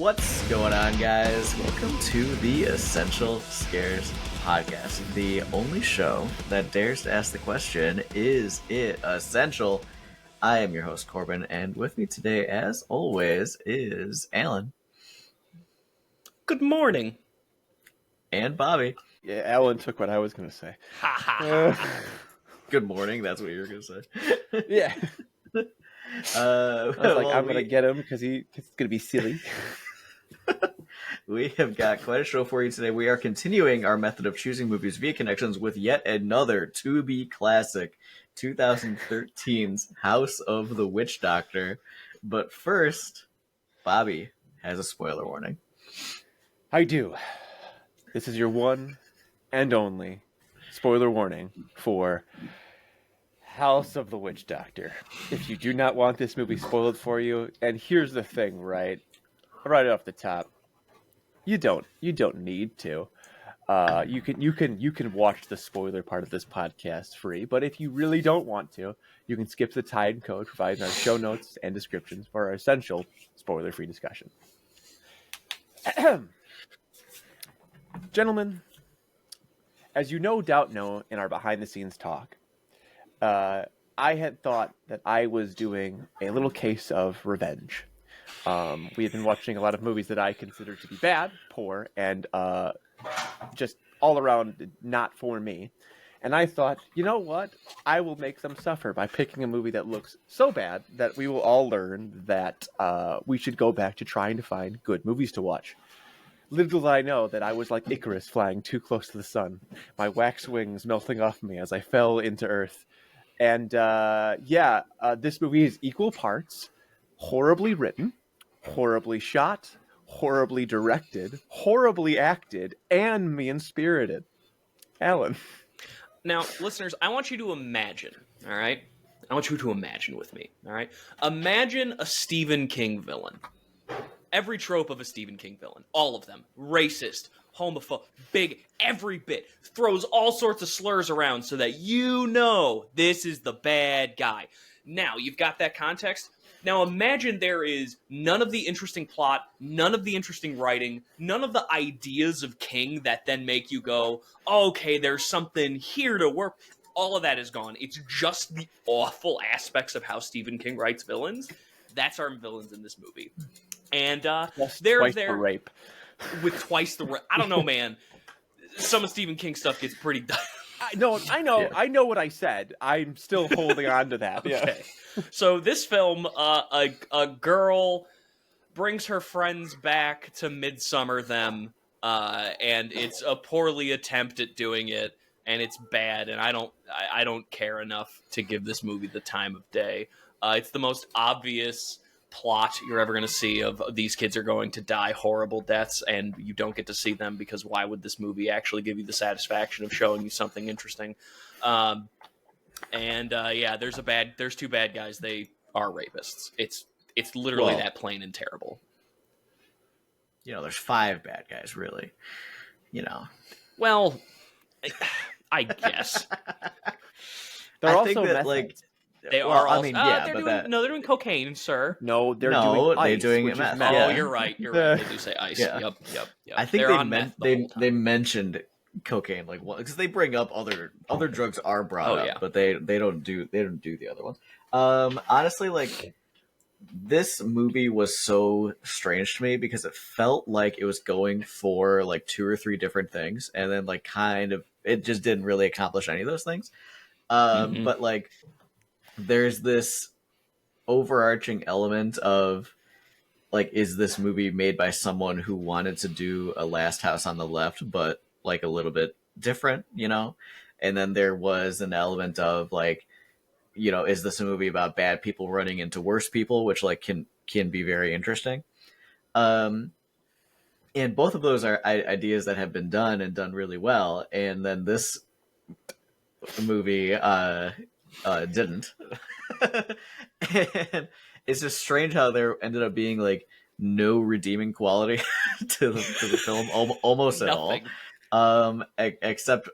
What's going on, guys? Welcome to the Essential Scares podcast, the only show that dares to ask the question, is it essential? I am your host, Corbin, and with me today, as always, is Alan. Good morning. And Bobby. Yeah, Alan took what I was going to say. Ha ha ha. Good morning, that's what you were going to say. Yeah. I was like, I'm going to get him because it's going to be silly. We have got quite a show for you today. We are continuing our method of choosing movies via connections with yet another to-be classic, 2013's House of the Witchdoctor. But first, Bobby has a spoiler warning. I do. This is your one and only spoiler warning for House of the Witchdoctor. If you do not want this movie spoiled for you, and here's the thing, right off the top, you don't need to. You can watch the spoiler part of this podcast free, but if you really don't want to, you can skip the time code provided in our show notes and descriptions for our essential spoiler-free discussion. Gentlemen, as you no doubt know in our behind-the-scenes talk, I had thought that I was doing a little case of revenge. We had been watching a lot of movies that I considered to be bad, poor, and just all around not for me. And I thought, you know what? I will make them suffer by picking a movie that looks so bad that we will all learn that we should go back to trying to find good movies to watch. Little did I know that I was like Icarus flying too close to the sun, my wax wings melting off me as I fell into Earth. And this movie is equal parts horribly written, horribly shot, horribly directed, horribly acted, and mean-spirited. Alan. Now, listeners, I want you to imagine, all right? I want you to imagine with me, all right? Imagine a Stephen King villain. Every trope of a Stephen King villain. All of them. Racist, homophobic, big, every bit. Throws all sorts of slurs around so that you know this is the bad guy. Now, you've got that context. Now imagine there is none of the interesting plot, none of the interesting writing, none of the ideas of King that then make you go, okay, there's something here to work. All of that is gone. It's just the awful aspects of how Stephen King writes villains. That's our villains in this movie. And they're twice there the rape. with twice the rape. I don't know, man. Some of Stephen King stuff gets pretty I know. Yeah. I know what I said. I'm still holding on to that. Okay. So this film, a girl brings her friends back to midsummer them, and it's a poorly attempt at doing it, and it's bad, and I don't care enough to give this movie the time of day. It's the most obvious plot you're ever going to see of these kids are going to die horrible deaths, and you don't get to see them because why would this movie actually give you the satisfaction of showing you something interesting? There's two bad guys. They are rapists. It's literally that plain and terrible. There's 5 bad guys, really. Well, I guess. They're I also think that, meth. They well, are. I mean, yeah, they're doing cocaine, sir. No, they're they're doing doing ice, meth. meth. Oh, Yeah. you're right. They do say ice. Yeah. Yep. I think They're on meth the whole time. they mentioned cocaine because they bring up other drugs are brought up, but they don't do the other ones. Honestly, like this movie was so strange to me because it felt like it was going for like 2 or 3 different things, and then like kind of it just didn't really accomplish any of those things. But like there's this overarching element of like, is this movie made by someone who wanted to do a Last House on the Left, but like a little bit different, And then there was an element of like, is this a movie about bad people running into worse people, which like can be very interesting. And both of those are ideas that have been done and done really well. And then this movie didn't. And it's just strange how there ended up being like no redeeming quality to the film, almost at all. Except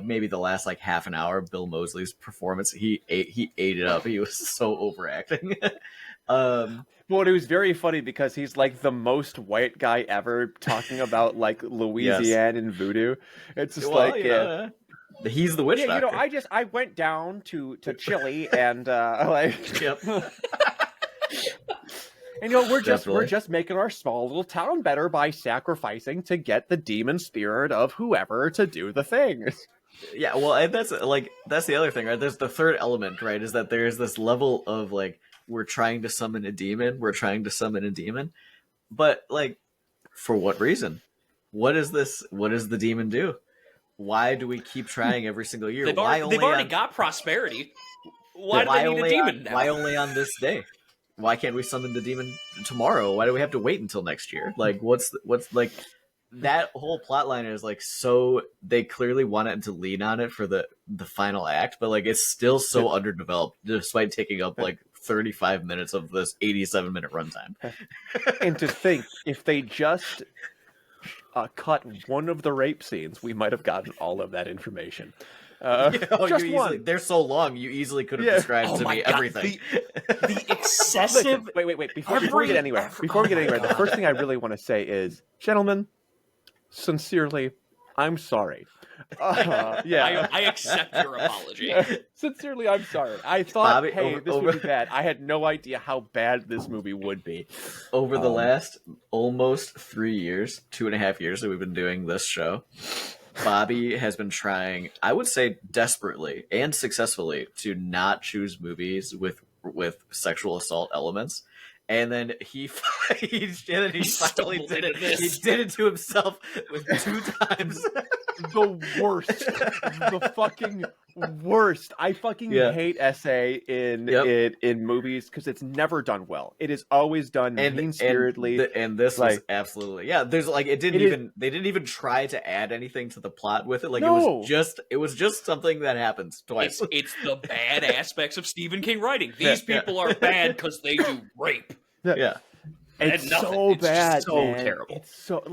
maybe the last like half an hour, Bill Moseley's performance, he ate it up. He was so overacting. Well, it was very funny because he's like the most white guy ever talking about like Louisiana and voodoo. It's just he's the witch doctor. I went down to Chile and like Yep. And we're just making our small little town better by sacrificing to get the demon spirit of whoever to do the thing. Yeah, well, and that's the other thing, right? There's the third element, right? Is that there's this level of like we're trying to summon a demon, but like for what reason? What does the demon do? Why do we keep trying every single year? They've already got prosperity. Why do they need a demon now? Why only on this day? Why can't we summon the demon tomorrow? Why do we have to wait until next year? Like, what's like that whole plot line is like so they clearly wanted to lean on it for the final act, but like it's still so underdeveloped despite taking up like 35 minutes of this 87-minute runtime. And to think, if they just cut one of the rape scenes, we might have gotten all of that information. Just one. They're so long, you easily could have described to me everything. The excessive. Listen, wait. Before we get anywhere, the first thing I really want to say is, gentlemen, sincerely, I'm sorry. I accept your apology. Sincerely, I'm sorry. I thought, this would be bad. I had no idea how bad this movie would be. Over the last almost 3 years, 2.5 years that we've been doing this show, Bobby has been trying, I would say desperately and successfully, to not choose movies with sexual assault elements. And then he finally did it. He did it to himself with 2 times. The worst. The fucking worst. I fucking hate essay in movies because it's never done well. It is always done mean-spiritedly. And this was absolutely there's like they didn't even try to add anything to the plot with it. Like it was just something that happens twice. It's the bad aspects of Stephen King writing. These people are bad because they do rape. Yeah. It's so bad, so man. terrible. It's so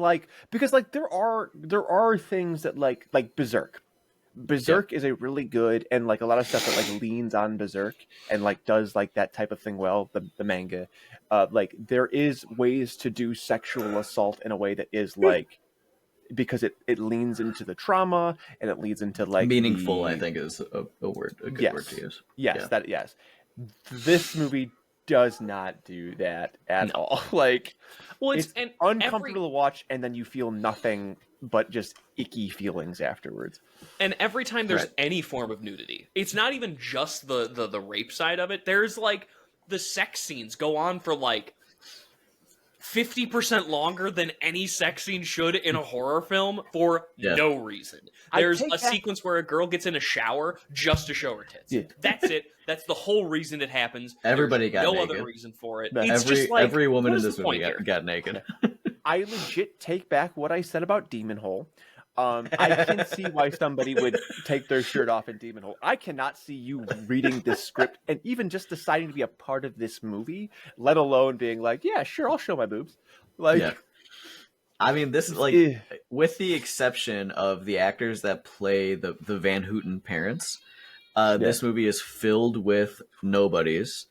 because there are things that like Berserk. Berserk is a really good, and like a lot of stuff that like leans on Berserk and like does like that type of thing well. The manga, like there is ways to do sexual assault in a way that is like because it leans into the trauma and it leads into like meaningful. I think is a good word to use. Yes. This movie does not do that at all. Like, it's uncomfortable to watch, and then you feel nothing but just icky feelings afterwards. And every time there's any form of nudity, it's not even just the rape side of it. There's like the sex scenes go on for like 50% longer than any sex scene should in a horror film for no reason. There's a sequence where a girl gets in a shower just to show her tits. Yeah. That's it. That's the whole reason it happens. Everybody There's got no naked. Other reason for it. Every woman in this movie got naked. I legit take back what I said about Demon Hole. I can see why somebody would take their shirt off in Demon Hole. I cannot see you reading this script and even just deciding to be a part of this movie, let alone being like, yeah, sure, I'll show my boobs. Like, I mean, this is like, with the exception of the actors that play the Van Houten parents, this movie is filled with nobodies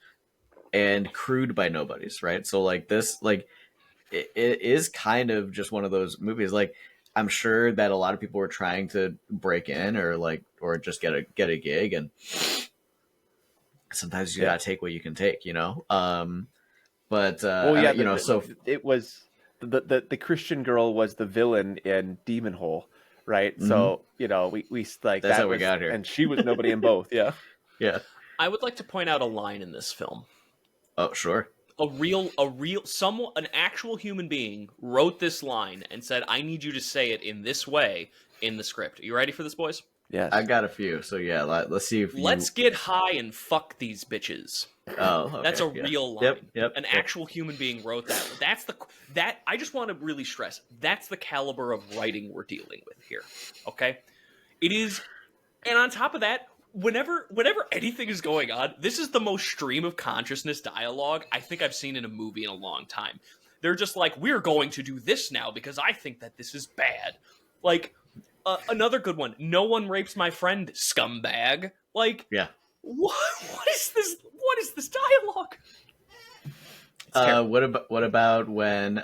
and crewed by nobodies, right? So like this, like it is kind of just one of those movies. Like, I'm sure that a lot of people were trying to break in or just get a gig, and sometimes you gotta take what you can take, you know. So it was the Christian girl was the villain in Demon Hole, right? Mm-hmm. So we like that's how we got here, and she was nobody in both. Yeah. I would like to point out a line in this film. Oh, sure. An actual human being wrote this line and said, I need you to say it in this way in the script. Are you ready for this, boys? Yes. I've got a few, so let's see if Let's get high and fuck these bitches. Oh, okay. That's a real line. Yep. An actual human being wrote that. I just want to really stress, that's the caliber of writing we're dealing with here. Okay? It is, and on top of that, Whenever anything is going on, this is the most stream of consciousness dialogue I think I've seen in a movie in a long time. They're just like, we're going to do this now because I think that this is bad. Like, another good one. No one rapes my friend, scumbag. Like, what is this? What is this dialogue? What about when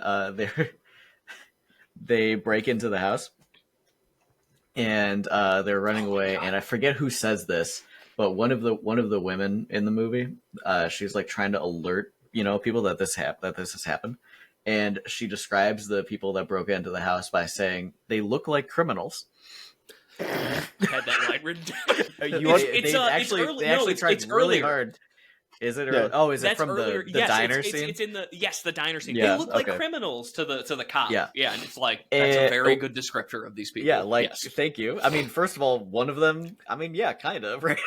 they break into the house and they're running away, and I forget who says this, but one of the women in the movie, she's like trying to alert people that this has happened, and she describes the people that broke into the house by saying they look like criminals. Had that line written down. They actually tried really hard. Is it? Yeah. Oh, is it from the diner scene? It's in the diner scene. Yeah, they look like criminals to the cop. Yeah, and it's like that's a very good descriptor of these people. Yeah, thank you. I mean, first of all, one of them. I mean, yeah, kind of right.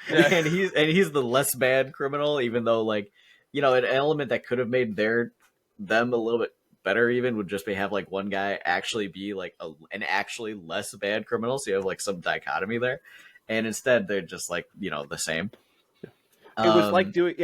and he's the less bad criminal, even though an element that could have made them a little bit better even would just be have one guy actually be an actually less bad criminal, so you have some dichotomy there, and instead they're just the same. It was like doing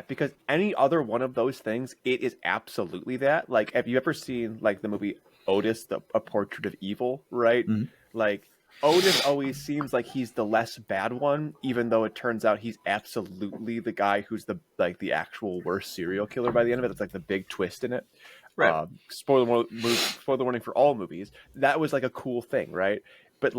because any other one of those things, it is absolutely that. Have you ever seen the movie Otis, A Portrait of Evil, right? Mm-hmm. Otis always seems like he's the less bad one, even though it turns out he's absolutely the guy who's the actual worst serial killer by the end of it. It's the big twist in it. Right. Spoiler warning for all movies. That was a cool thing, right? But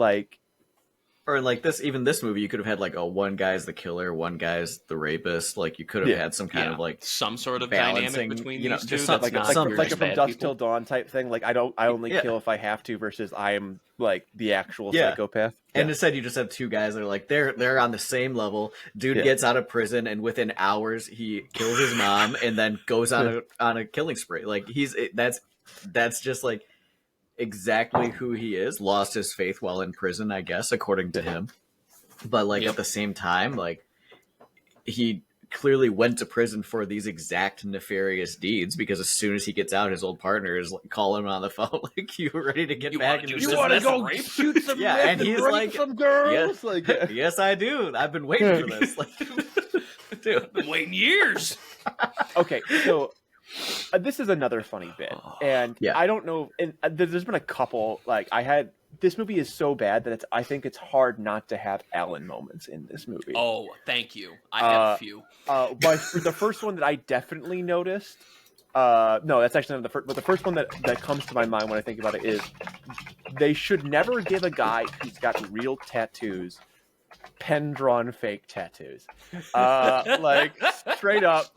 or in this movie, you could have had one guy's the killer, one guy's the rapist. You could have had some kind of some sort of dynamic between these two. Just like a From Dusk Till Dawn type thing. I only kill if I have to, versus I am the actual psychopath. And instead, you just have two guys that are they're on the same level. Dude gets out of prison, and within hours, he kills his mom, and then goes on a killing spree. That's just exactly who he is. Lost his faith while in prison, I guess, according to him. But at the same time, he clearly went to prison for these exact nefarious deeds, because as soon as he gets out, his old partner is calling him on the phone, you ready to get back into business? You want to go shoot some and he's some girls? Yes, I do. I've been waiting for this. Dude, I've been waiting years. Okay, so this is another funny bit, and I don't know. And there's been a couple. This movie is so bad that I think it's hard not to have Alan moments in this movie. Oh, thank you. I have a few. But the first one that I definitely noticed. No, that's actually not the first. But the first one that comes to my mind when I think about it is they should never give a guy who's got real tattoos pen drawn fake tattoos. Straight up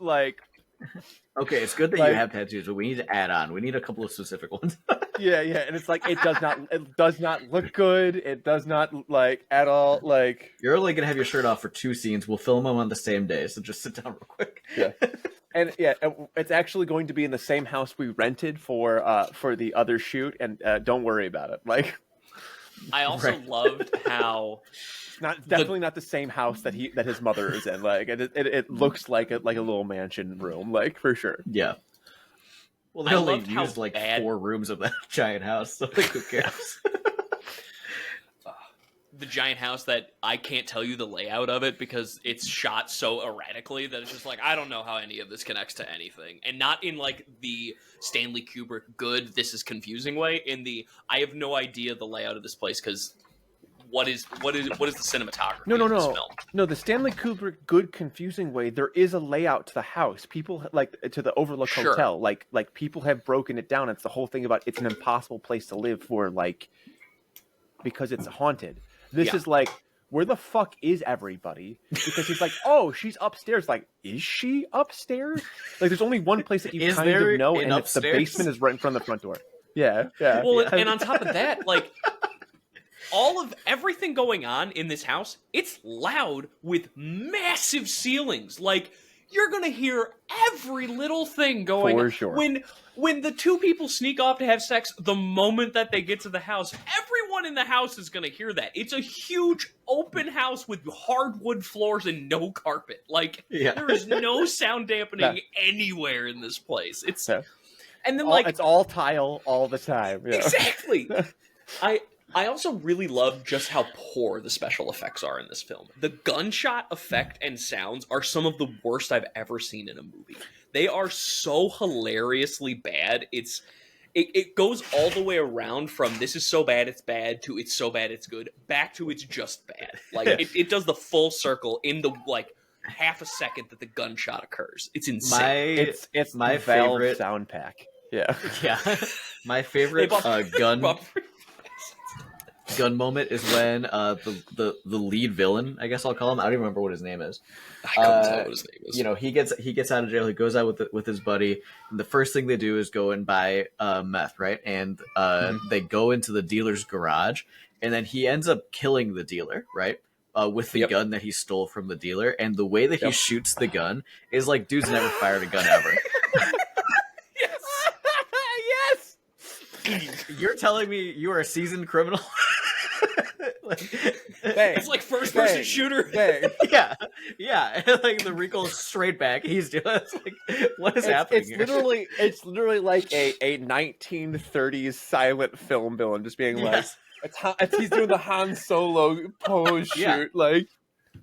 Okay, it's good that you have tattoos, but we need to add on. We need a couple of specific ones. yeah, and it's it does not look good. It does not at all You're only gonna have your shirt off for 2 scenes. We'll film them on the same day, so just sit down real quick. Yeah, and it's actually going to be in the same house we rented for the other shoot, and don't worry about it. I also loved how. Definitely not the same house that his mother is in. It looks like a little mansion room, for sure. Yeah. Well, they only used 4 rooms of that giant house, so who cares? The giant house that I can't tell you the layout of it because it's shot so erratically that it's just I don't know how any of this connects to anything, and not in the Stanley Kubrick good this is confusing way. In the I have no idea the layout of this place because. What is the cinematography? No. Of this film? No, the Stanley Kubrick good confusing way. There is a layout to the house. People to the Overlook Hotel. People have broken it down. It's the whole thing about it's an impossible place to live for because it's haunted. This is where the fuck is everybody? Because he's oh, she's upstairs. Is she upstairs? There's only one place that you kind of know, and it's the basement is right in front of the front door. Yeah. Well, and on top of that, all of everything going on in this house, it's loud with massive ceilings. You're gonna hear every little thing going on. For sure. When the 2 people sneak off to have sex, the moment that they get to the house, everyone in the house is gonna hear that. It's a huge open house with hardwood floors and no carpet. There is no sound dampening anywhere in this place. It's and then it's all tile all the time. Yeah. Exactly. I also really love just how poor the special effects are in this film. The gunshot effect and sounds are some of the worst I've ever seen in a movie. They are so hilariously bad. It goes all the way around from this is so bad it's bad to it's so bad it's good, back to it's just bad. It does the full circle in the half a second that the gunshot occurs. It's insane. It's my Valve favorite sound pack. Yeah. My favorite gun moment is when the lead villain, I guess I'll call him. I don't even remember what his name is. I couldn't tell what his name is. You know, he gets out of jail. He goes out with his buddy. And the first thing they do is go and buy meth, right? And they go into the dealer's garage, and then he ends up killing the dealer, right? With the gun that he stole from the dealer. And the way that he shoots the gun is like, dude's never fired a gun ever. Yes. You're telling me you are a seasoned criminal? It's like first-person shooter. Yeah. Like the recoil is straight back. He's doing. It's like, what is happening? It's literally like a 1930s silent film villain, just being like, he's doing the Han Solo pose shoot. Like,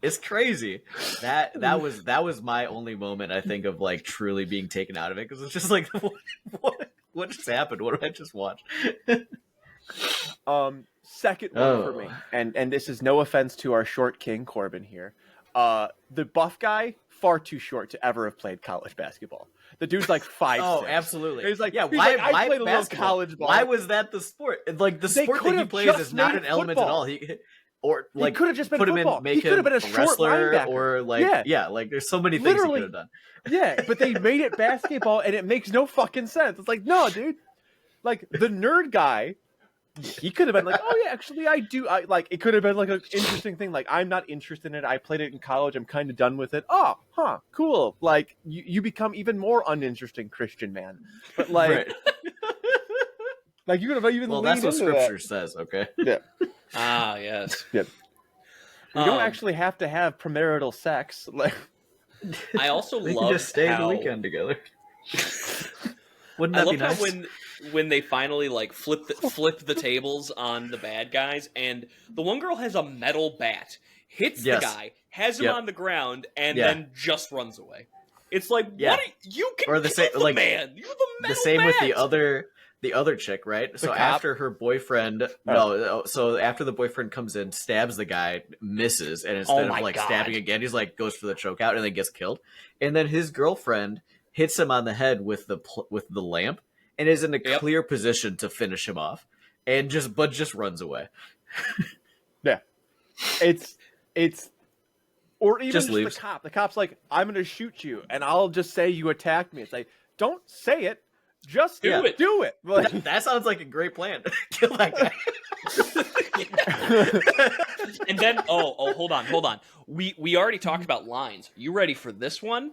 it's crazy. That was my only moment, I think, of like truly being taken out of it, because it's just like, what just happened? What did I just watch? Second one for me, and this is no offense to our short king Corbin here. The buff guy, far too short to ever have played college basketball. The dude's like 5'6". Oh, absolutely. He's like, why I played a little college ball. Why was that the sport? Like the sport that he plays is not an element at all. He could have just been put him in, make him a wrestler, or like like there's so many things he could have done. Yeah, but they made it basketball, and it makes no fucking sense. It's like, no, dude. Like the nerd guy, he could have been like, oh yeah, actually I do. Like it could have been like an interesting thing. Like, I'm not interested in it. I played it in college. I'm kind of done with it. Oh, cool. Like you become even more uninteresting Christian man. But like, right. Like you could have even. Well, that's what Scripture says. Okay. Yeah. Yes. Yep. You don't actually have to have premarital sex. Like, I also they love can just stay how... the weekend together. Wouldn't that be nice? I love how when they finally like flip the tables on the bad guys, and the one girl has a metal bat, hits the guy, has him on the ground, and then just runs away. It's like, what? You can or the same, the like man. You have a metal the same bat. With the other chick, right? So after her boyfriend, after the boyfriend comes in, stabs the guy, misses, and instead of like stabbing again, he's like goes for the choke out and then gets killed. And then his girlfriend hits him on the head with the lamp and is in a clear position to finish him off, and just runs away. Yeah, it's or even just leaves. the cop. The cop's like, I'm going to shoot you, and I'll just say you attacked me. It's like, don't say it. Just do it. Do it. Like, that sounds like a great plan. Kill that guy. And then, hold on. We already talked about lines. You ready for this one?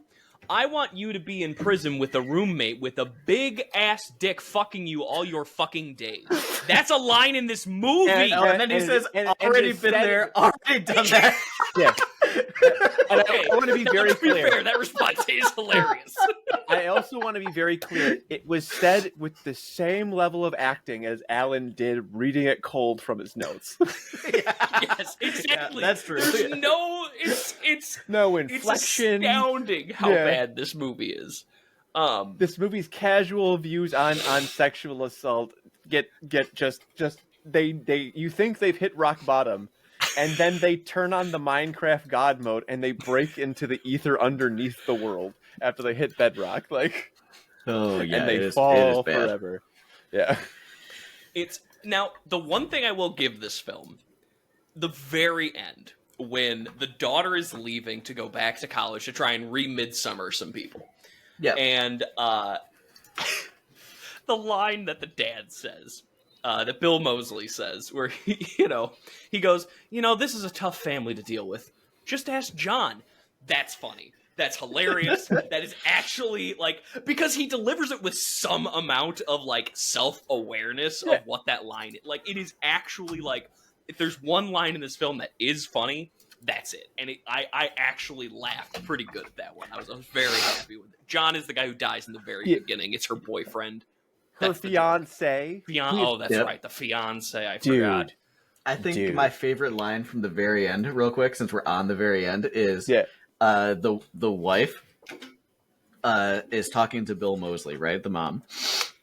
I want you to be in prison with a roommate with a big ass dick fucking you all your fucking days. That's a line in this movie. And then he says, already been there, already done that. Yeah. And I want to be very clear. To be fair, that response is hilarious. I also want to be very clear. It was said with the same level of acting as Alan did reading it cold from his notes. Yes, exactly. Yeah, that's true. There's no, it's no inflection. It's astounding how bad this movie is. This movie's casual views on sexual assault get just they you think they've hit rock bottom. And then they turn on the Minecraft God mode and they break into the ether underneath the world after they hit bedrock. Like, and they fall forever. Yeah. It's now the one thing I will give this film, the very end, when the daughter is leaving to go back to college to try and re-midsummer some people. Yeah. And the line that the dad says, that Bill Moseley says, where he goes, this is a tough family to deal with. Just ask John. That's funny. That's hilarious. That is actually like, because he delivers it with some amount of like self-awareness of what that line is. Like, it is actually like, if there's one line in this film that is funny, that's it. And I actually laughed pretty good at that one. I was very happy with it. John is the guy who dies in the very beginning. It's her boyfriend. Her fiance. Oh, that's right. The fiance. I forgot. I think my favorite line from the very end, real quick, since we're on the very end, is the wife is talking to Bill Moseley, right? The mom.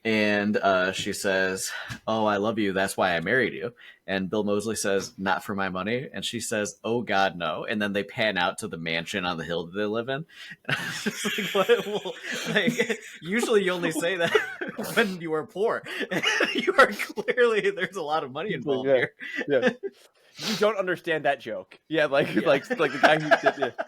And she says, "Oh, I love you. That's why I married you." And Bill Moseley says, "Not for my money." And she says, "Oh God, no." And then they pan out to the mansion on the hill that they live in. And I was just like, "What?" Well, like, usually you only say that when you are poor. You are clearly, there's a lot of money involved here. Yeah. You don't understand that joke. Yeah, like the guy who did it.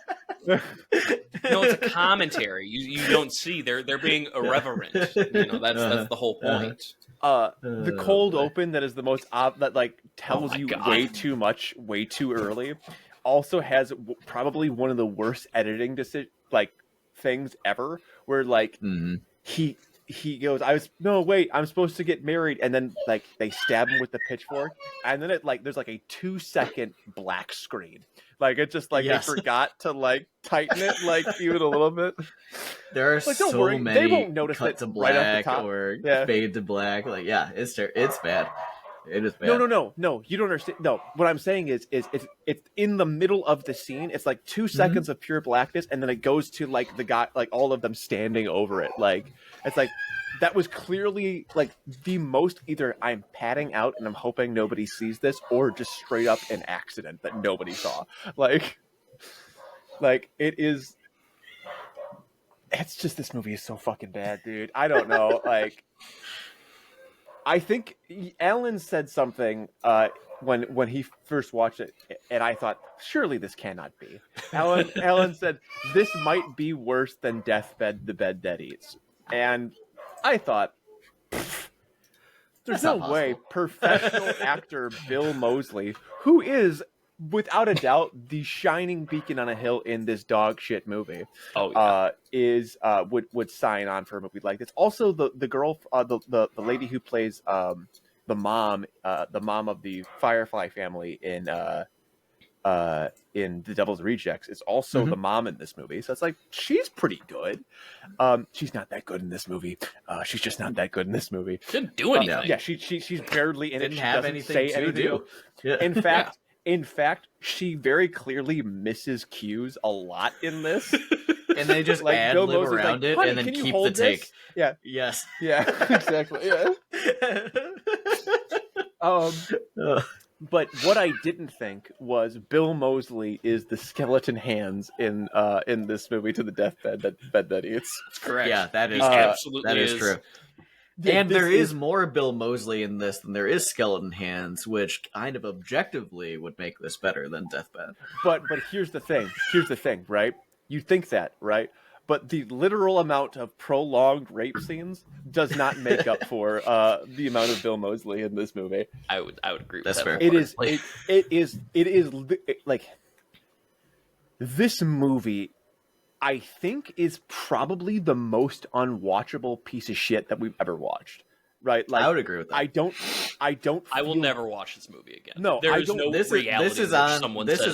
No, it's a commentary. You don't see they're being irreverent. That's the whole point. The cold open that is the most that like tells you way too much, way too early. Also has probably one of the worst editing things ever. Where like he goes, I'm supposed to get married, and then like they stab him with the pitchfork, and then it like there's like a 2-second black screen. Like it just like they forgot to like tighten it like even a little bit. There are like, so worry, many they won't notice cut it to black right off the top. or fade to black. Like it's bad. It is bad. No. You don't understand. No, what I'm saying is it's in the middle of the scene. It's like 2 seconds of pure blackness, and then it goes to like the guy, like all of them standing over it. Like it's like that was clearly like the most. Either I'm padding out and I'm hoping nobody sees this, or just straight up an accident that nobody saw. Like it is. It's just this movie is so fucking bad, dude. I don't know. Like. I think Alan said something when he first watched it, and I thought, surely this cannot be. Alan said, this might be worse than Deathbed, the Bed That Eats. And I thought, there's no way professional actor Bill Moseley, who is, without a doubt, the shining beacon on a hill in this dog shit movie, would sign on for a movie like this. Also, the girl, the lady who plays the mom of the Firefly family in The Devil's Rejects is also the mom in this movie. So it's like she's pretty good. She's not that good in this movie. She's just not that good in this movie. Didn't do anything. Yeah, she's barely in it. Didn't she have doesn't anything say to anything. do. Yeah. In fact, she very clearly misses cues a lot in this. And they just like ad Bill lib Moseley's around like, it and then keep the take. This? Yeah. Yes. Yeah, exactly. Yeah. But what I didn't think was Bill Moseley is the skeleton hands in this movie to the deathbed that eats. Correct. Yeah, that is absolutely true. Yeah, and there is more Bill Moseley in this than there is Skeleton Hands, which kind of objectively would make this better than Deathbed. But here's the thing, right? You think that, right? But the literal amount of prolonged rape scenes does not make up for the amount of Bill Moseley in this movie. I would agree with That's that. Fair. It is like this movie. I think is probably the most unwatchable piece of shit that we've ever watched. Right? Like I would agree with that. I will never watch this movie again. No, there's no reality. This is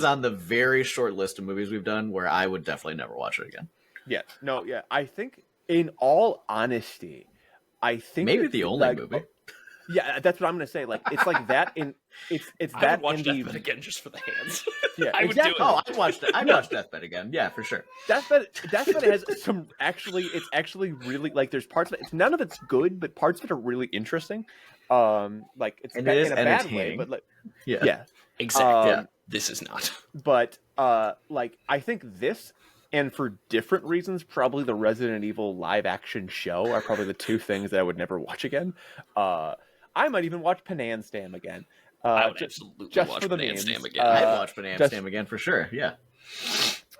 on the very short list of movies we've done where I would definitely never watch it again. Yeah. No, yeah. I think in all honesty, maybe the only movie. Yeah, that's what I'm gonna say. Like it's like that in it's I that would watch in Deathbed the again just for the hands. Yeah, I would do it. Oh, I'd watch Deathbed again. Yeah, for sure. Deathbed has some it's actually really like there's parts of it. None of it's good, but parts of it are really interesting. Like it's and it is in a bad way, but like yeah. Exactly. This is not. But like I think this. And for different reasons, probably the Resident Evil live action show are probably the two things that I would never watch again. I might even watch Panam Stam again. I would absolutely just watch for the Panam memes. Stam again. I'd watch Panam Stam again for sure. Yeah.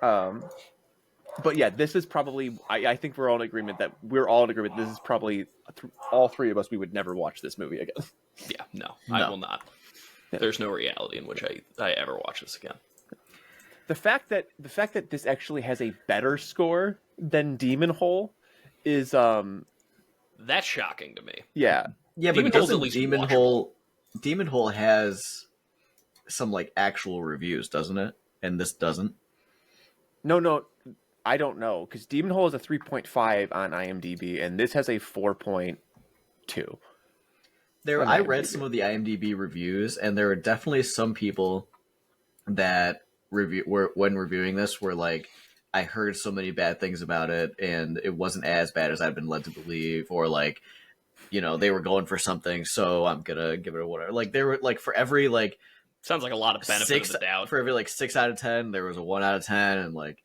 But yeah, this is probably. I think we're all in agreement that this is probably all three of us. We would never watch this movie again. Yeah, no, I will not. Yeah. There's no reality in which I ever watch this again. The fact that this actually has a better score than Demon Hole is that's shocking to me. Yeah. Yeah, but Demon Hole has some like actual reviews, doesn't it? And this doesn't. No, I don't know because Demon Hole is a 3.5 on IMDb and this has a 4.2. I read some of the IMDb reviews and there are definitely some people that when reviewing this were like, I heard so many bad things about it and it wasn't as bad as I've been led to believe, or like you know, they were going for something, so I'm gonna give it a whatever. Like they were like for every like sounds like a lot of benefit of the doubt. For every like 6 out of 10, there was a 1 out of 10, and like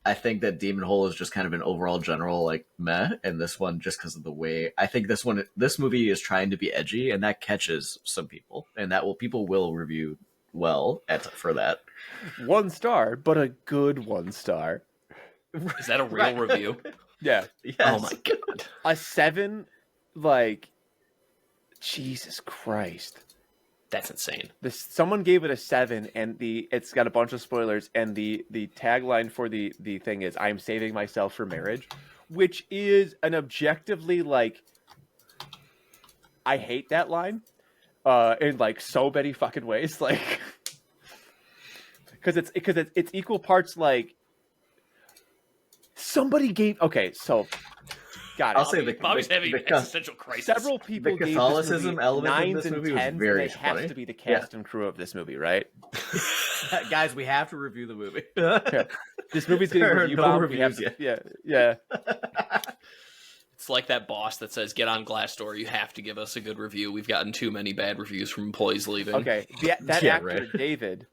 I think that Demon Hole is just kind of an overall general like meh, and this one just because of the way I think this movie is trying to be edgy, and that catches some people, and people will review well for that. 1 star, but a good 1 star. Is that a real review? Yeah. Yes. Oh my god. A 7, like, Jesus Christ. That's insane. Someone gave it a 7, and it's got a bunch of spoilers, and the tagline for the thing is "I'm saving myself for marriage," which is an objectively like I hate that line, in like so many fucking ways, like because it's equal parts like somebody gave so. Got it. I'll say Bobby's having existential crisis. Several people the Catholicism element of this movie was very funny. Has to be the cast and crew of this movie, right? Guys, we have to review the movie. This movie's getting review no reviews yet. Yeah. It's like that boss that says, "Get on Glassdoor. You have to give us a good review. We've gotten too many bad reviews from employees leaving." Okay, that actor David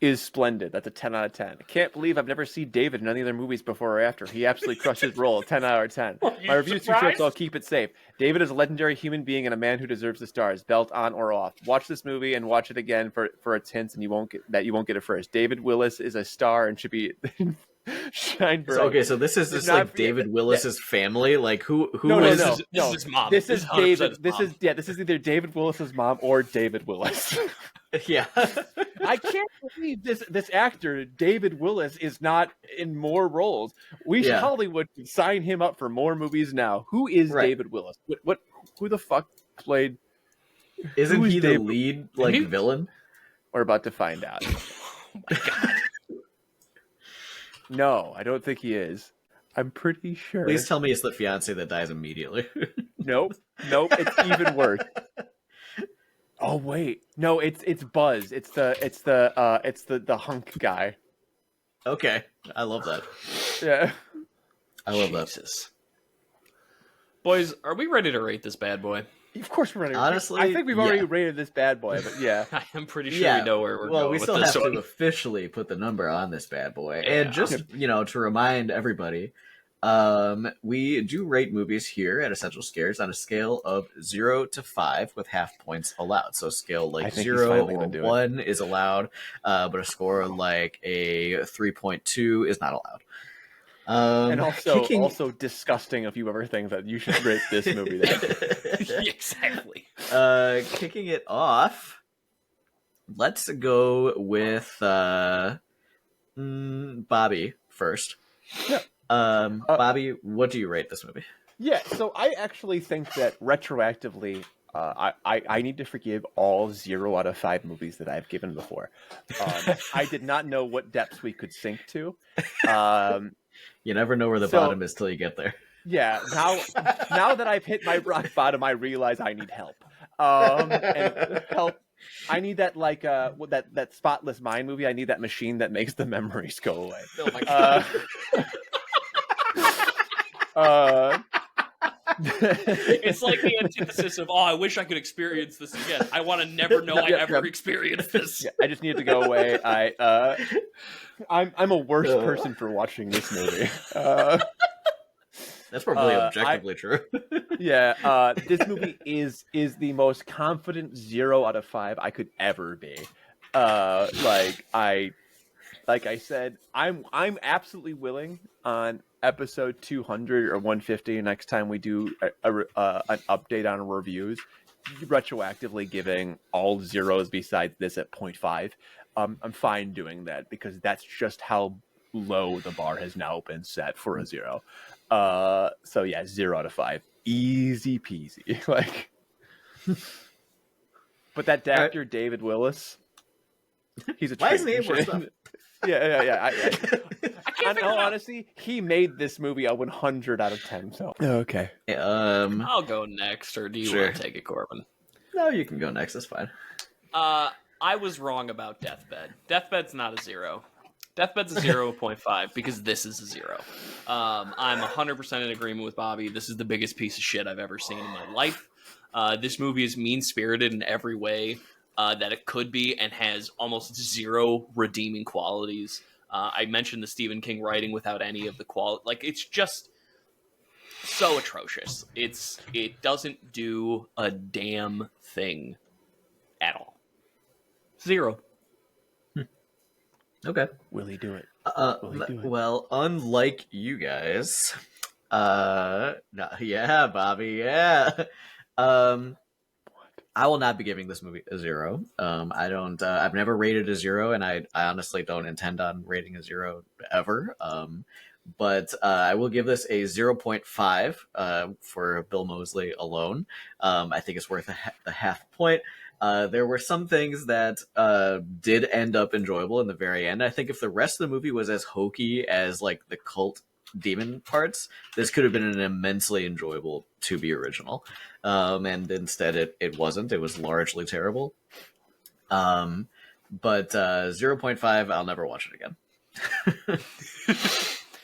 is splendid. That's a 10 out of 10. I can't believe I've never seen David in any other movies before or after. He absolutely crushed his role. 10 out of 10. My review's too short, so I'll keep it safe. David is a legendary human being and a man who deserves the stars, belt on or off. Watch this movie and watch it again for its hints, and you won't get it first. David Willis is a star and should be shine bright. Okay, so this is just like David Willis's family. Like who No. This is his mom. This is David. This is either David Willis's mom or David Willis. Yeah. I can't believe this actor, David Willis, is not in more roles. Hollywood should sign him up for more movies now. Who is David Willis? Who the fuck played? Isn't he the lead villain? We're about to find out. Oh my god. No, I don't think he is. I'm pretty sure. Please tell me it's the fiance that dies immediately. Nope, it's even worse. Oh wait, no, it's Buzz. It's the hunk guy. Okay, I love that. Yeah, I love Jesus. That. Boys, are we ready to rate this bad boy? Of course we're ready. Honestly, I think we've already rated this bad boy, but yeah, I'm pretty sure we know where we're going. Well, we with still this have one. to officially put the number on this bad boy, and just to remind everybody. We do rate movies here at Essential Scares on a scale of 0 to 5 with half points allowed. So a scale like 0 or 1 is allowed, but a score like a 3.2 is not allowed. And also disgusting if you ever think that you should rate this movie. Exactly. Kicking it off, let's go with Bobby first. Yeah. Bobby, what do you rate this movie? Yeah, so I actually think that retroactively, I need to forgive all 0 out of 5 movies that I've given before. I did not know what depths we could sink to. You never know where the bottom is till you get there. Yeah, now that I've hit my rock bottom, I realize I need help. And help. I need that that Spotless Mind movie. I need that machine that makes the memories go away. Oh my god. It's like the antithesis of, I wish I could experience this again. I want to never know I ever experienced this. Yeah, I just need it to go away. I'm a worse person for watching this movie. That's probably objectively true. Yeah, this movie is the most confident 0 out of 5 I could ever be. Like I said, I'm absolutely willing on episode 200 or 150 next time we do an update on reviews, retroactively giving all zeros besides this at 0.5. I'm fine doing that because that's just how low the bar has now been set for a 0. So yeah, 0 out of 5, easy peasy. Like, but that actor David Willis, he's a why isn't he worse stuff? Yeah. In all honesty, he made this movie a 100 out of 10. So okay. I'll go next, or do you want to take it, Corbin? No, you can go next. That's fine. I was wrong about Deathbed. Deathbed's not a 0. Deathbed's a 0.5 because this is a 0. I'm 100% in agreement with Bobby. This is the biggest piece of shit I've ever seen in my life. This movie is mean-spirited in every way that it could be and has almost zero redeeming qualities. I mentioned the Stephen King writing without any of the quality. Like, it's just so atrocious. It doesn't do a damn thing at all. 0. Okay. Will he do it? Well, unlike you guys, no, yeah, Bobby, yeah. I will not be giving this movie a 0. I've never rated a 0, and I honestly don't intend on rating a 0 ever. But I will give this a 0.5 for Bill Moseley alone. I think it's worth a half point. There were some things that did end up enjoyable in the very end. I think if the rest of the movie was as hokey as like the cult demon parts, this could have been an immensely enjoyable to be original. And instead it wasn't. It was largely terrible. But 0.5, I'll never watch it again.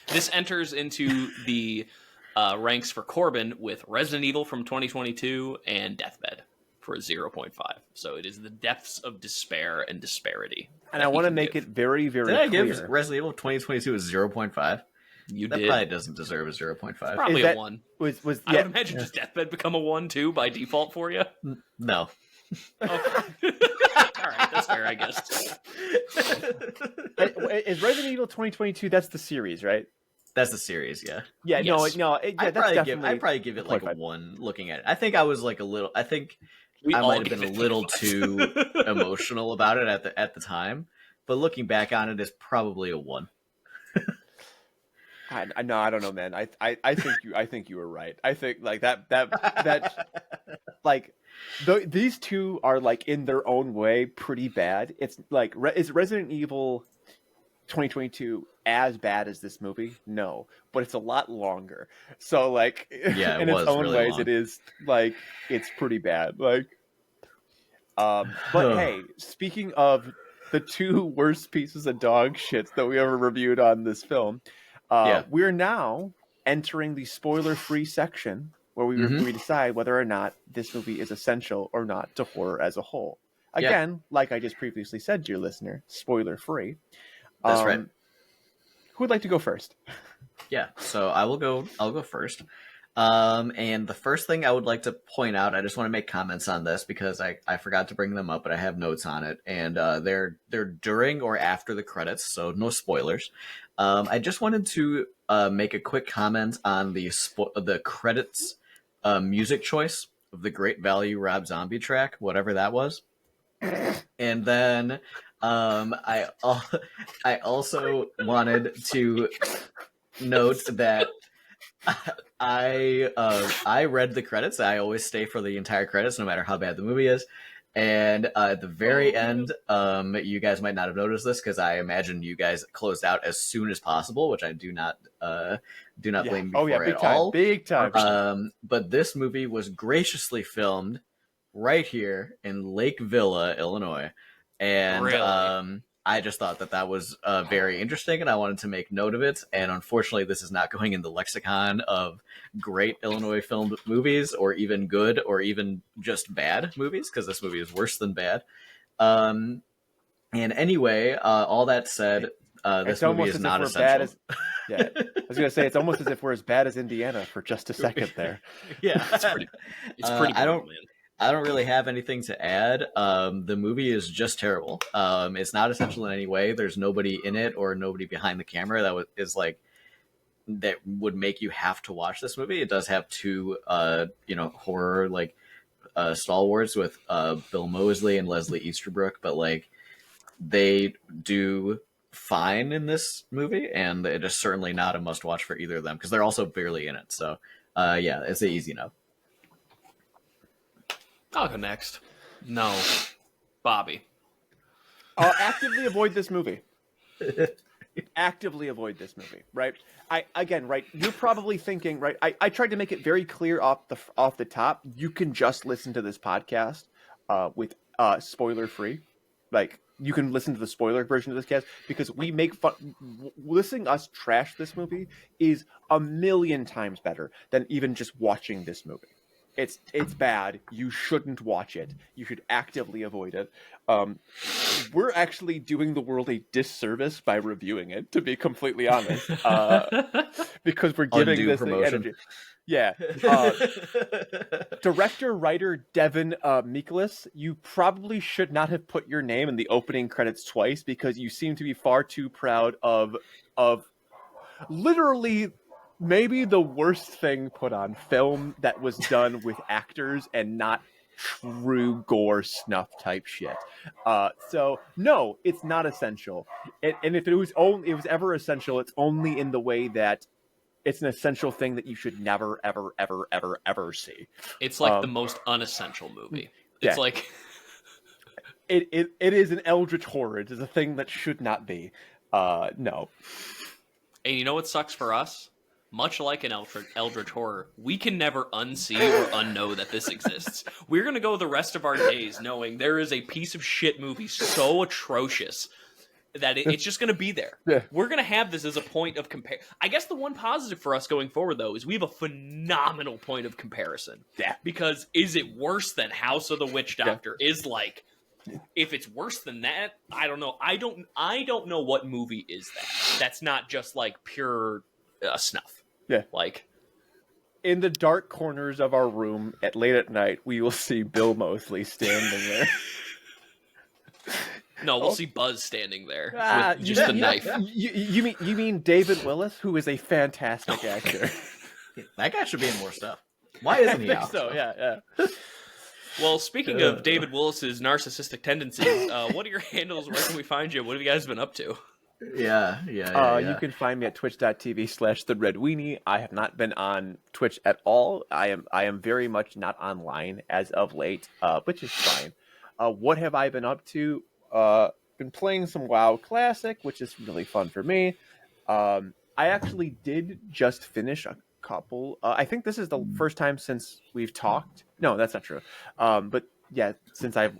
This enters into the ranks for Corbin with Resident Evil from 2022 and Deathbed for a 0.5. So it is the depths of despair and disparity. And I want to make it very, very clear. Did I give Resident Evil 2022 a 0.5? You that did. Probably doesn't deserve a 0.5. Probably a 1. I would imagine just Deathbed become a 1 too by default for you. No. Okay. All right, that's fair, I guess. Is Resident Evil 2022? That's the series, right? That's the series, yeah. Yeah, yes. I'd probably give it like a 1 looking at it. I think I was like I might have been a little too emotional about it at the time, but looking back on it, it's probably a 1. I don't know, man. I think you were right. I think like that like these two are like in their own way pretty bad. It's like is Resident Evil 2022 as bad as this movie? No, but it's a lot longer. So like yeah, in its own really ways, long. it is like it's pretty bad. Like, but hey, speaking of the 2 worst pieces of dog shit that we ever reviewed on this film, we're now entering the spoiler-free section where we decide whether or not this movie is essential or not to horror as a whole. Again, like I just previously said, dear listener, spoiler-free. That's right. Who would like to go first? Yeah, so I'll go first. And the first thing I would like to point out, I just want to make comments on this because I forgot to bring them up, but I have notes on it, and they're during or after the credits, so no spoilers. I just wanted to make a quick comment on the credits music choice of the Great Value Rob Zombie track, whatever that was. And then I also wanted to note that I read the credits. I always stay for the entire credits, no matter how bad the movie is. And at the very end, you guys might not have noticed this because I imagine you guys closed out as soon as possible, which I do not blame you for at all. Big time. But this movie was graciously filmed right here in Lake Villa, Illinois, and really? I just thought that was very interesting, and I wanted to make note of it. And unfortunately, this is not going in the lexicon of great Illinois filmed movies, or even good, or even just bad movies, because this movie is worse than bad. And anyway, all that said, this movie is not essential. I was going to say, it's almost as if we're as bad as Indiana for just a second there. Yeah. It's pretty brutal, man. I don't really have anything to add. The movie is just terrible. It's not essential in any way. There's nobody in it or nobody behind the camera that would make you have to watch this movie. It does have 2, horror stalwarts with Bill Moseley and Leslie Easterbrook, but like they do fine in this movie, and it is certainly not a must-watch for either of them because they're also barely in it. So, it's an easy no. I'll go next. No. Bobby. Actively avoid this movie. Actively avoid this movie, right? You're probably thinking, right? I tried to make it very clear off the top. You can just listen to this podcast with spoiler free. Like, you can listen to the spoiler version of this cast because we make fun. Listening us trash this movie is a million times better than even just watching this movie. It's bad. You shouldn't watch it. You should actively avoid it. We're actually doing the world a disservice by reviewing it, to be completely honest, because we're giving this thing energy. Yeah. Director, writer Devin Mikolas, you probably should not have put your name in the opening credits twice because you seem to be far too proud of literally maybe the worst thing put on film that was done with actors and not true gore snuff type shit. So no, it's not essential. And if it was ever essential, it's only in the way that it's an essential thing that you should never, ever, ever, ever, ever see. It's like the most unessential movie. It's like it is an eldritch horror. It is a thing that should not be. No. And you know what sucks for us? Much like an eldritch horror, we can never unsee or unknow that this exists. We're going to go the rest of our days knowing there is a piece of shit movie so atrocious that it's just going to be there. Yeah. We're going to have this as a point of compare. I guess the one positive for us going forward, though, is we have a phenomenal point of comparison. Yeah. Because is it worse than House of the Witchdoctor? Yeah. Is like... If it's worse than that, I don't know. I don't know what movie is that. That's not just like pure snuff. Yeah. Like in the dark corners of our room late at night, we will see Bill Moseley standing there. No, we'll see Buzz standing there with just the knife. You mean David Willis, who is a fantastic actor? That guy should be in more stuff. Why isn't he out? So yeah. Well, speaking of David Willis's narcissistic tendencies, what are your handles? Where can we find you? What have you guys been up to? Yeah. You can find me at twitch.tv/theredweenie. I have not been on Twitch at all. I am very much not online as of late, which is fine. What have I been up to? Been playing some WoW Classic, which is really fun for me. I actually did just finish a couple. I think this is the first time since we've talked. No, that's not true. But yeah, since I've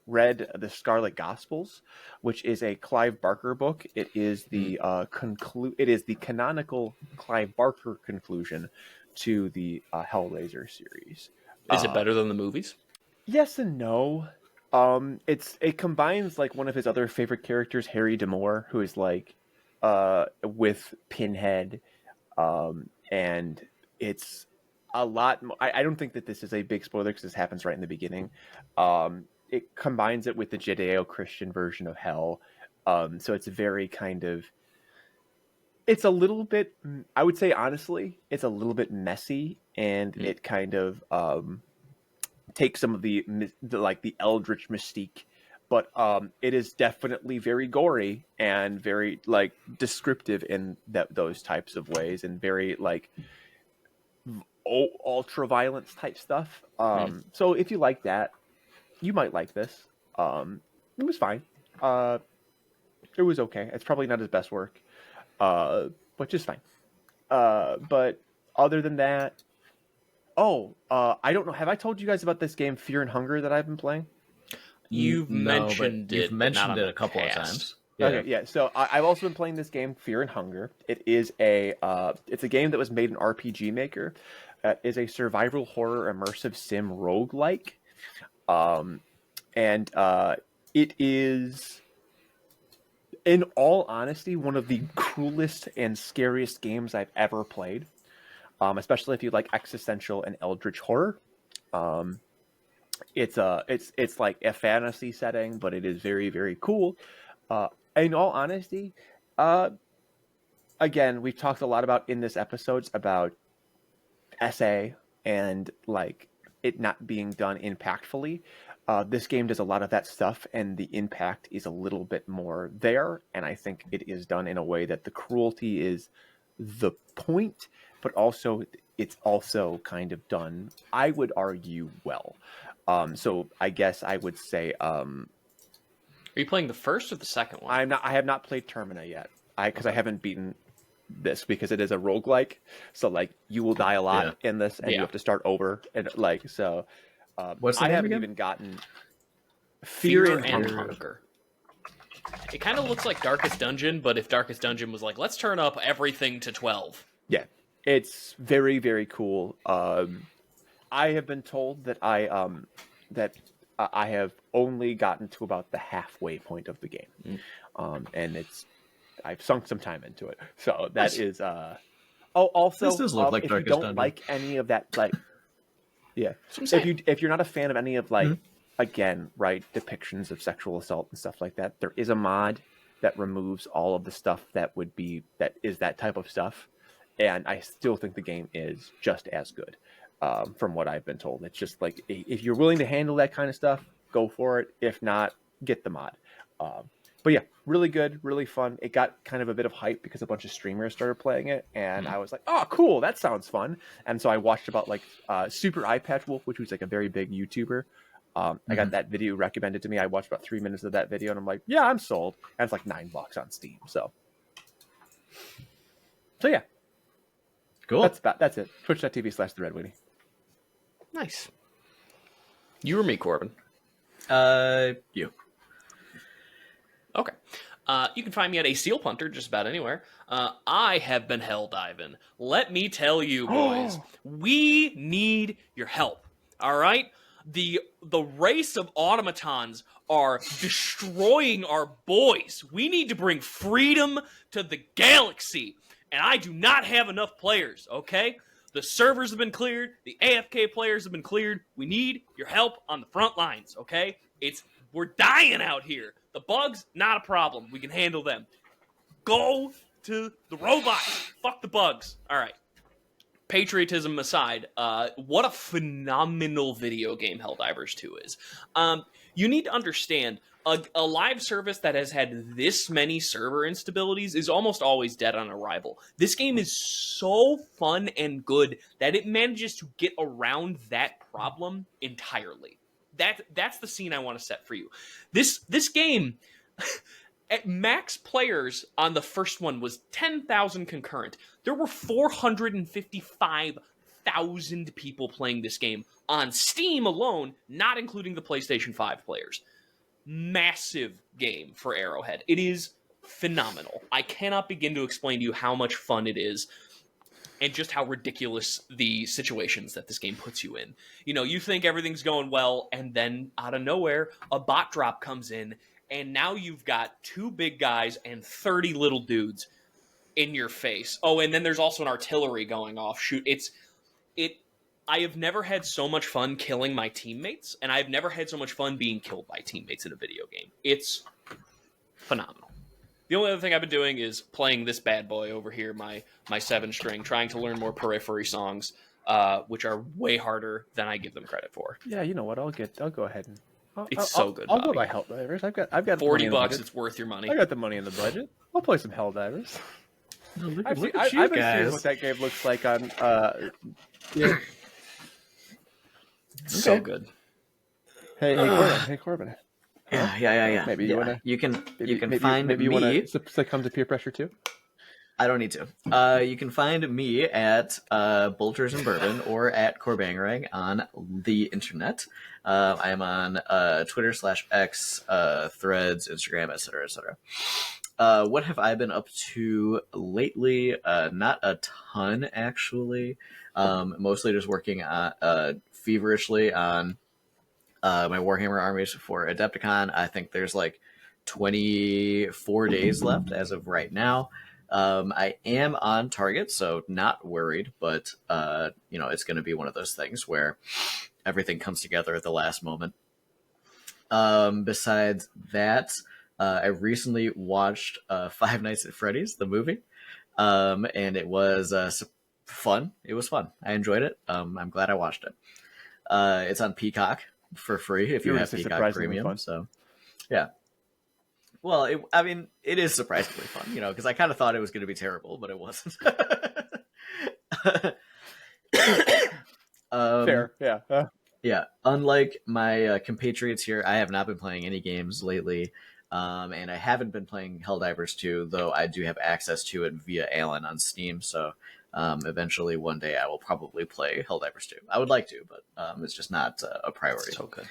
read the Scarlet Gospels, which is a Clive Barker book. It is the It is the canonical Clive Barker conclusion to the Hellraiser series. Is it better than the movies? Yes and no. It combines like one of his other favorite characters, Harry D'Amour, who is like with Pinhead, and it's a lot. I don't think that this is a big spoiler because this happens right in the beginning. It combines it with the Judeo-Christian version of hell, so it's very kind of. It's a little bit. I would say honestly, it's a little bit messy, and it kind of takes some of the eldritch mystique, but it is definitely very gory and very like descriptive in those types of ways, and very like ultra violence type stuff. So if you like that, you might like this. It was fine. It was okay. It's probably not his best work, but just fine. But other than that, I don't know. Have I told you guys about this game Fear and Hunger that I've been playing? You've mentioned it. You've mentioned it a couple of times. Yeah. Okay, yeah. So I've also been playing this game Fear and Hunger. It is it's a game that was made in RPG Maker. It is a survival horror immersive sim roguelike. And it is, in all honesty, one of the cruelest and scariest games I've ever played. Especially if you like existential and eldritch horror. It's like a fantasy setting, but it is very, very cool. In all honesty, again, we've talked a lot about in this episodes about SA and like it not being done impactfully. This game does a lot of that stuff, and the impact is a little bit more there. And I think it is done in a way that the cruelty is the point, but also it's also kind of done, I would argue, well. So I guess I would say, are you playing the first or the second one? I have not played Termina yet. Because I haven't beaten this, because it is a roguelike. So like you will die a lot in this, and you have to start over, and like so. What's the I name haven't again? even gotten Fear and Hunger. It kind of looks like Darkest Dungeon, but if Darkest Dungeon was like, let's turn up everything to 12. Yeah, it's very, very cool. I have been told that I have only gotten to about the halfway point of the game, and I've sunk some time into it. So that is also this does look like if you Darkest don't Dungeon. like any of that, like if you're not a fan of any of like again, right, depictions of sexual assault and stuff like that, there is a mod that removes all of the stuff that is that type of stuff, and I still think the game is just as good. From what I've been told, it's just like if you're willing to handle that kind of stuff, go for it. If not, get the mod. But yeah, really good, really fun. It got kind of a bit of hype because a bunch of streamers started playing it, and I was like, "Oh, cool! That sounds fun." And so I watched about like Super Eye Patch Wolf, which was like a very big YouTuber. I got that video recommended to me. I watched about 3 minutes of that video, and I'm like, "Yeah, I'm sold." And it's like $9 on Steam. So yeah, Cool. That's it. Twitch.tv/TheRedWitty. Nice. You or me, Corbin? You. Okay. You can find me at a seal punter just about anywhere. I have been hell diving. Let me tell you, boys, we need your help. All right? The race of automatons are destroying our boys. We need to bring freedom to the galaxy. And I do not have enough players, okay? The servers have been cleared. The AFK players have been cleared. We need your help on the front lines, okay? We're dying out here. The bugs, not a problem. We can handle them. Go to the robots. Fuck the bugs. All right. Patriotism aside, what a phenomenal video game Helldivers 2 is. You need to understand, a live service that has had this many server instabilities is almost always dead on arrival. This game is so fun and good that it manages to get around that problem entirely. That's the scene I want to set for you. This game, at max players on the first one was 10,000 concurrent. There were 455,000 people playing this game on Steam alone, not including the PlayStation 5 players. Massive game for Arrowhead. It is phenomenal. I cannot begin to explain to you how much fun it is and just how ridiculous the situations that this game puts you in. You know, you think everything's going well, and then out of nowhere, a bot drop comes in, and now you've got 2 big guys and 30 little dudes in your face. Oh, and then there's also an artillery going off. I have never had so much fun killing my teammates, and I've never had so much fun being killed by teammates in a video game. It's phenomenal. The only other thing I've been doing is playing this bad boy over here, my 7-string, trying to learn more Periphery songs, which are way harder than I give them credit for. Yeah, you know what? I'll go ahead and it's so good. I'll go buy Helldivers. I've got $40. It's worth your money. I got the money in the budget. I'll play some Helldivers. I've been seeing what that game looks like on. Yeah. So good. Hey, Corbin. Hey, Corbin. Yeah. Maybe you wanna. You can find maybe you me. wanna succumb to peer pressure too. I don't need to. You can find me at Bolters and Bourbon or at Corbangarang on the internet. I am on Twitter /X, Threads, Instagram, etc., etc. What have I been up to lately? Not a ton, actually. Mostly just working on feverishly on my Warhammer armies for Adepticon. I think there's like 24 days left as of right now. I am on target, so not worried, but it's going to be one of those things where everything comes together at the last moment. Besides that, I recently watched Five Nights at Freddy's, the movie, and it was fun. It was fun. I enjoyed it. I'm glad I watched it. It's on Peacock for free if you have Peacock Premium. Fun. So, yeah. Well, it is surprisingly fun, because I kind of thought it was going to be terrible, but it wasn't. Fair, yeah. Yeah, unlike my compatriots here, I have not been playing any games lately, and I haven't been playing Helldivers 2, though I do have access to it via Alan on Steam, so eventually one day I will probably play Helldivers 2. I would like to, but it's just not a priority. So good.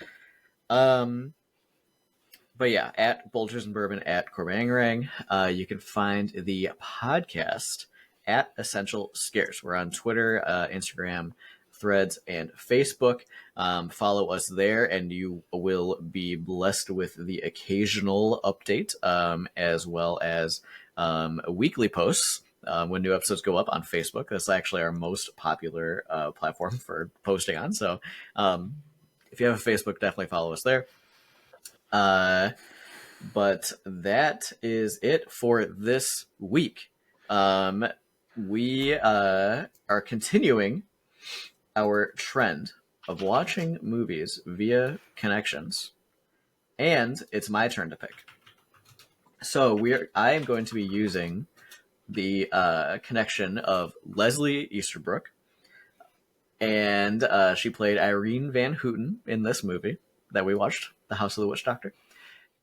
But yeah, at Bulgers and Bourbon at Corbangarang. You can find the podcast at Essential Scares. We're on Twitter, Instagram, Threads, and Facebook. Follow us there, and you will be blessed with the occasional update, as well as weekly posts when new episodes go up on Facebook. That's actually our most popular platform for posting on. So if you have a Facebook, definitely follow us there. But that is it for this week. We are continuing our trend of watching movies via connections, and it's my turn to pick. So I am going to be using the connection of Leslie Easterbrook, and she played Irene Van Houten in this movie that we watched, The House of the Witchdoctor.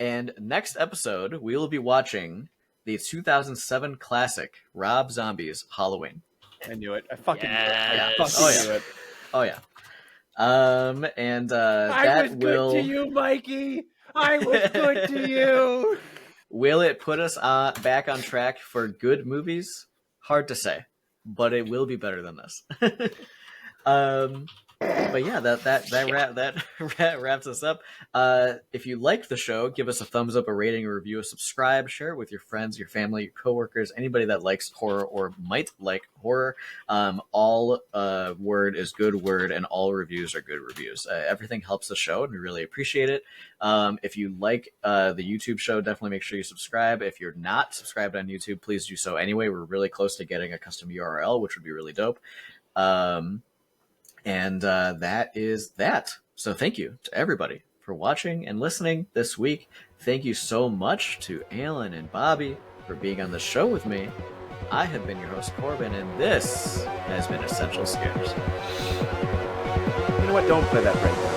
And next episode, we will be watching the 2007 classic Rob Zombie's Halloween. I knew it. I fucking knew it. Yes. Knew it. Oh yeah. And I was good to you, Mikey. I was good to you. Will it put us back on track for good movies? Hard to say, but it will be better than this. But yeah, that wraps us up. If you liked the show, give us a thumbs up, a rating, a review, a subscribe, share it with your friends, your family, your coworkers, anybody that likes horror or might like horror. All word is good word, and all reviews are good reviews. Everything helps the show, and we really appreciate it. If you like the YouTube show, definitely make sure you subscribe. If you're not subscribed on YouTube, please do so anyway. We're really close to getting a custom URL, which would be really dope. And that is that. So thank you to everybody for watching and listening this week. Thank you so much to Alan and Bobby for being on the show with me. I have been your host, Corbin, and this has been Essential Scares. You know what? Don't play that right now.